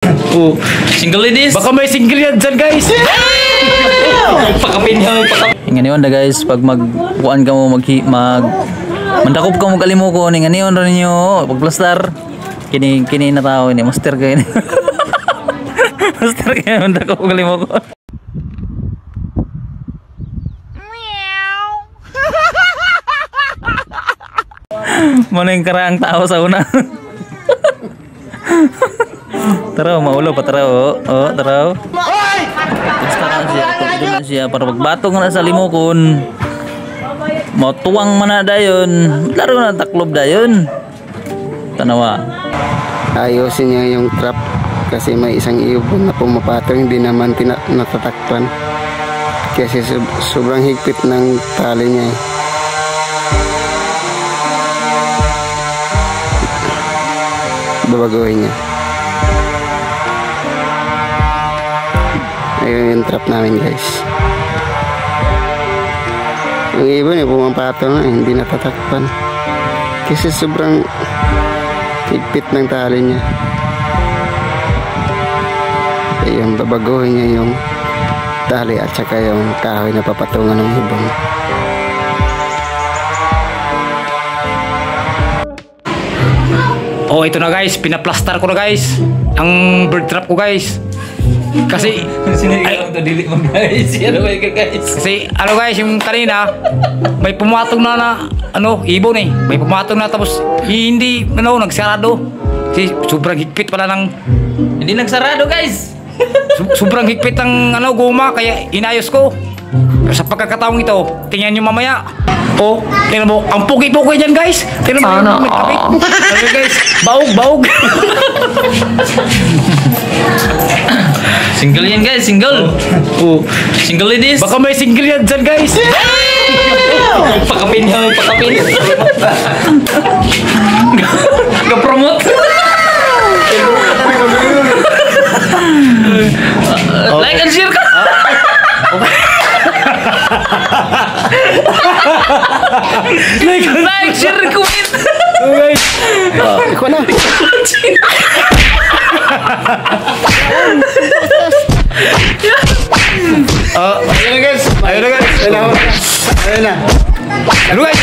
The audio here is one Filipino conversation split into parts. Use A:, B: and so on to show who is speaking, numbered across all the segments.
A: Oh, single ladies.
B: Baka may single yan dyan, guys.
A: Pakapin niya, pakapin. Ngayon na guys, pag magkuan ka mo mandakop ka mo kalimoko ning anion ra ninyo pagplastar. Kini na tao ni master kay ni. Master kay mandakop kalimoko. Mana yang kerang tao sa una. Taraw, maulo pa taraw. Oh, taraw. Basta siya, doon siya para pagbatong na sa limokon. Mau tuwang mana dayon. Laro na taklob dayon. Tanawa.
C: Ayusin niya yung trap kasi may isang ibon na pumapatong, hindi naman natatakpan. Kasi sobrang higpit ng tali niya. Babaguhin niya. Ayun yung trap namin, guys. Yung ibon pumapatong na, hindi natatakpan kasi sobrang higpit ng tali niya. Ayun, babaguhin niya yung tali at saka yung kahoy na papatungan ng ibon.
B: Oh, ito na guys, pinaplastar ko na guys ang bird trap ko guys. Kasi
A: dili mo guys.
B: Kasi ano guys, yung kanina may pumatong na ibon eh. May pumatong na tapos hindi nagsarado. Kasi sobrang higpit pala ng
A: Hindi nagsarado guys.
B: Sobrang higpit ng guma kaya inayos ko. Sa pagkakataong ito, tingnan nyo mamaya. Oh, tingnan mo, ang pugi-pugi dyan guys. Tingnan mo, may kapit. Ano guys, baog.
A: Single yan guys, single. Oh, single ladies.
B: Baka may single yan dyan guys.
A: Pakapin niya, pakapin. Ga-promote. Like and share ka. Like, share, comment.
B: Guys.
C: Ikaw na.
B: Ayun na guys. Ayun na. Ano guys?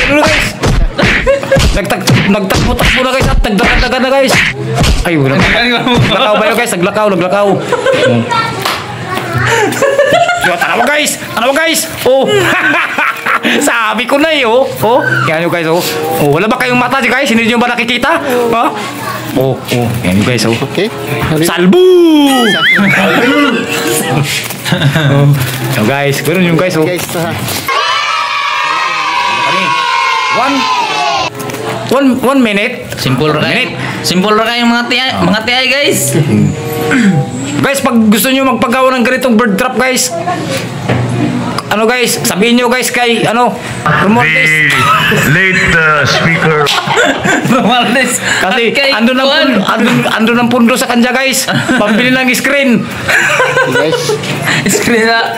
B: Nagtakbo-takbo na guys at nagdagan na guys. Ay, wala. Naglakaw ba yun guys? Naglakaw. Tanawa guys. Oh. Sabi ko na eh, oh. Yan yung guys, oh. Oh, wala ba kayong mata di guys? Hindi nyo ba nakikita? Ha? Oh. Yan yung guys, oh.
C: Okay.
B: Salbu! Yung guys, ganoon yung guys, oh.
C: Guys,
B: One minute.
A: Simple ra kayo mga tiyay guys.
B: Guys, pag gusto nyo magpagawa ng ganitong bird trap guys, guys, sabihin nyo guys kay Romualdez.
D: Late speaker.
A: Romualdez.
B: Kasi andun ang pundo sa kanya guys. Pambili ng screen.
C: guys.
A: Screen na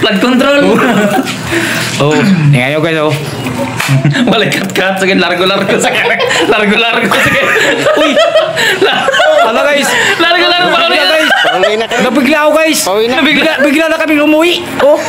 A: flood control.
B: Oh, tingnan nyo guys, oh.
A: Balik cut sige largo sige. Uy.
B: Ano guys?
A: Largo pa
B: guys.
C: Pauwi na kayo.
B: Nabigla ako guys. Bigla na kami umuwi. Oh.